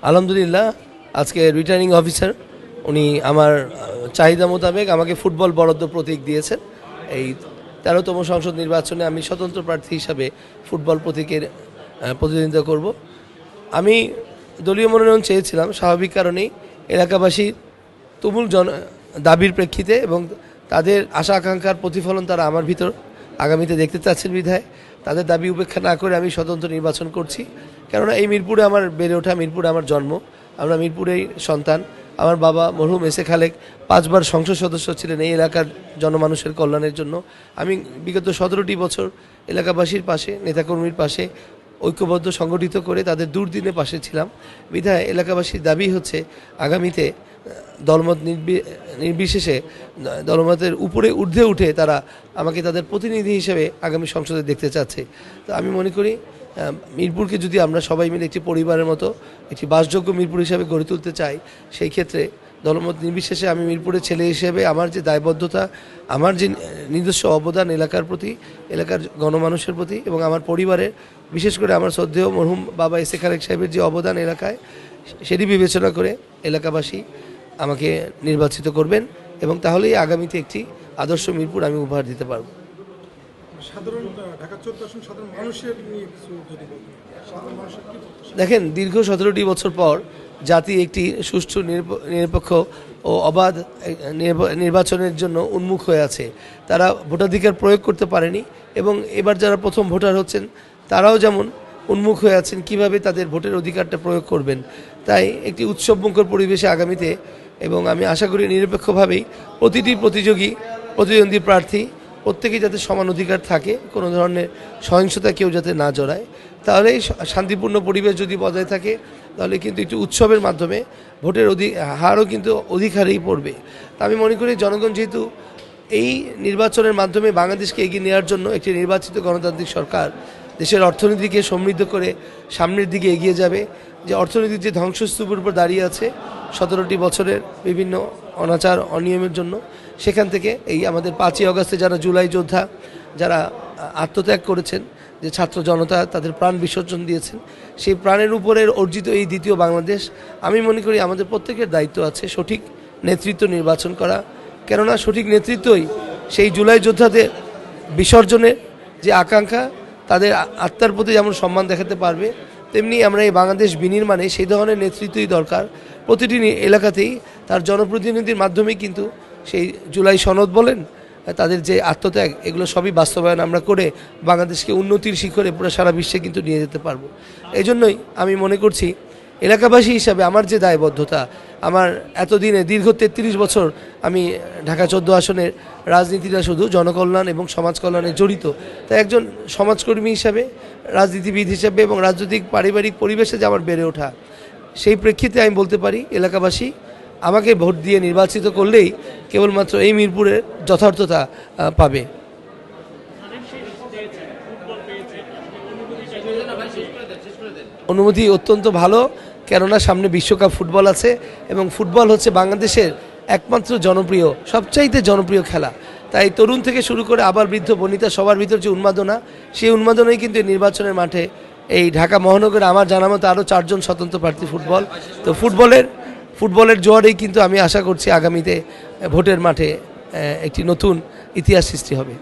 আলহামদুলিল্লাহ, আজকে returning officer উনি আমার চাহিদা মোতাবেক আমাকে ফুটবল বরাদ্দ প্রতীক দিয়েছেন। এই 13তম সংসদ নির্বাচনে আমি স্বতন্ত্র প্রার্থী হিসাবে ফুটবল প্রতীকের প্রতিদ্বন্দ্বিতা করব। আমি দলীয় মনোনয়ন চেয়েছিলাম স্বাভাবিক কারণেই এলাকাবাসীর তুমুল দাবির প্রেক্ষিতে এবং তাদের আশা আকাঙ্ক্ষার প্রতিফলন তারা আমার ভিতর আগামীতে দেখতে চাচ্ছেন বিধায় তাদের দাবি উপেক্ষা না করে আমি স্বতন্ত্র নির্বাচন করছি। কেননা এই মিরপুরে আমার বেড়ে ওঠা, মিরপুরে আমার জন্ম, আমরা মিরপুরেই সন্তান। আমার বাবা মরহুম এস এ খালেক 5 বার সংসদ সদস্য ছিলেন এই এলাকার জনমানুষের কল্যাণের জন্য। আমি বিগত 17টি বছর এলাকাবাসীর পাশে, নেতাকর্মীর পাশে ঐক্যবদ্ধ সংগঠিত করে তাদের দুর্দিনে পাশে ছিলাম বিধায় এলাকাবাসীর দাবি হচ্ছে আগামীতে দলমত নির্বিশেষে দলমতের উপরে ঊর্ধ্বে উঠে তারা আমাকে তাদের প্রতিনিধি হিসেবে আগামী সংসদে দেখতে চাচ্ছে। তো আমি মনে করি মিরপুরকে যদি আমরা সবাই মিলে একটি পরিবারের মতো একটি বাসযোগ্য মিরপুর হিসাবে গড়ে তুলতে চাই, সেই ক্ষেত্রে দলমত নির্বিশেষে আমি মিরপুরের ছেলে হিসেবে আমার যে দায়বদ্ধতা, আমার যে নিজস্ব অবদান এলাকার প্রতি, এলাকার গণমানুষের প্রতি এবং আমার পরিবারের, বিশেষ করে আমার শ্রদ্ধেয় মরহুম বাবা এস এ খালেক সাহেবের যে অবদান এলাকায়, সেটি বিবেচনা করে এলাকাবাসী আমাকে নির্বাচিত করবেন এবং তাহলেই আগামীতে একটি আদর্শ মিরপুর আমি উপহার দিতে পারব। দেখেন, দীর্ঘ 17টি বছর পর জাতি একটি সুষ্ঠু নিরপেক্ষ ও অবাধ নির্বাচনের জন্য উন্মুখ হয়ে আছে। তারা ভোটাধিকার প্রয়োগ করতে পারেনি এবং এবার যারা প্রথম ভোটার হচ্ছেন তারাও যেমন উন্মুখ হয়ে আছেন কিভাবে তাদের ভোটের অধিকারটা প্রয়োগ করবেন। তাই একটি উৎসবমুখর পরিবেশে আগামীতে এবং আমি আশা করি নিরপেক্ষভাবেই প্রতিটি প্রতিদ্বন্দ্বী প্রার্থী প্রত্যেকেই যাতে সমান অধিকার থাকে, কোনো ধরনের সহিংসতা কেউ যাতে না জড়ায়, তাহলে শান্তিপূর্ণ পরিবেশ যদি বজায় থাকে তাহলে কিন্তু একটি উৎসবের মাধ্যমে ভোটের হারও কিন্তু অধিকারেই পড়বে। তা আমি মনে করি জনগণ যেহেতু এই নির্বাচনের মাধ্যমে বাংলাদেশকে এগিয়ে নেওয়ার জন্য একটি নির্বাচিত গণতান্ত্রিক সরকার দেশের অর্থনীতিকে সমৃদ্ধ করে সামনের দিকে এগিয়ে যাবে, যে অর্থনীতির যে ধ্বংসস্তূপের উপর দাঁড়িয়ে আছে 17টি বছরের বিভিন্ন অনাচার অনিয়মের জন্য, সেখান থেকে এই আমাদের 5ই আগস্টে যারা জুলাই যোদ্ধা যারা আত্মত্যাগ করেছেন, যে ছাত্র জনতা তাদের প্রাণ বিসর্জন দিয়েছেন, সেই প্রাণের উপরে অর্জিত এই দ্বিতীয় বাংলাদেশ, আমি মনে করি আমাদের প্রত্যেকের দায়িত্ব আছে সঠিক নেতৃত্ব নির্বাচন করা। কেননা সঠিক নেতৃত্বই সেই জুলাই যোদ্ধাদের বিসর্জনের যে আকাঙ্ক্ষা, তাদের আত্মার প্রতি যেমন সম্মান দেখাতে পারবে, তেমনি আমরা এই বাংলাদেশ বিনির্মাণে সেই ধরনের নেতৃত্বই দরকার। প্রতিটি এলাকাতেই তার জনপ্রতিনিধির মাধ্যমেই কিন্তু সেই জুলাই সনদ বলেন, তাদের যে আত্মত্যাগ, এগুলো সবই বাস্তবায়ন আমরা করে বাংলাদেশকে উন্নতির শিখরে পুরো সারা বিশ্বে কিন্তু নিয়ে যেতে পারবো। এই জন্যই আমি মনে করছি এলাকাবাসী হিসাবে আমার যে দায়বদ্ধতা, আমার এতদিনে দীর্ঘ 33 বছর আমি ঢাকা 14 আসনের রাজনীতিটা শুধু জনকল্যাণ এবং সমাজ কল্যাণে জড়িত। তাই একজন সমাজকর্মী হিসাবে, রাজনীতিবিদ হিসাবে এবং রাজনৈতিক পারিবারিক পরিবেশে যে আমার বেড়ে ওঠা, সেই প্রেক্ষিতে আমি বলতে পারি এলাকাবাসী আমাকে ভোট দিয়ে নির্বাচিত করলেই কেবলমাত্র এই মিরপুরের যথার্থতা পাবে। অনুমতি অত্যন্ত ভালো, কেননা সামনে বিশ্বকাপ ফুটবল আছে এবং ফুটবল হচ্ছে বাংলাদেশের একমাত্র জনপ্রিয়, সবচাইতে জনপ্রিয় খেলা। তাই তরুণ থেকে শুরু করে আবার বৃদ্ধ বনিতা সবার ভিতর যে উন্মাদনা, সেই উন্মাদনাই কিন্তু নির্বাচনের মাঠে এই ঢাকা মহানগরে আমার জানা মতো আরও 4 জন স্বতন্ত্র প্রার্থী ফুটবল। তো ফুটবলের জোয়ারেই কিন্তু আমি আশা করছি আগামীতে ভোটের মাঠে একটি নতুন ইতিহাস সৃষ্টি হবে।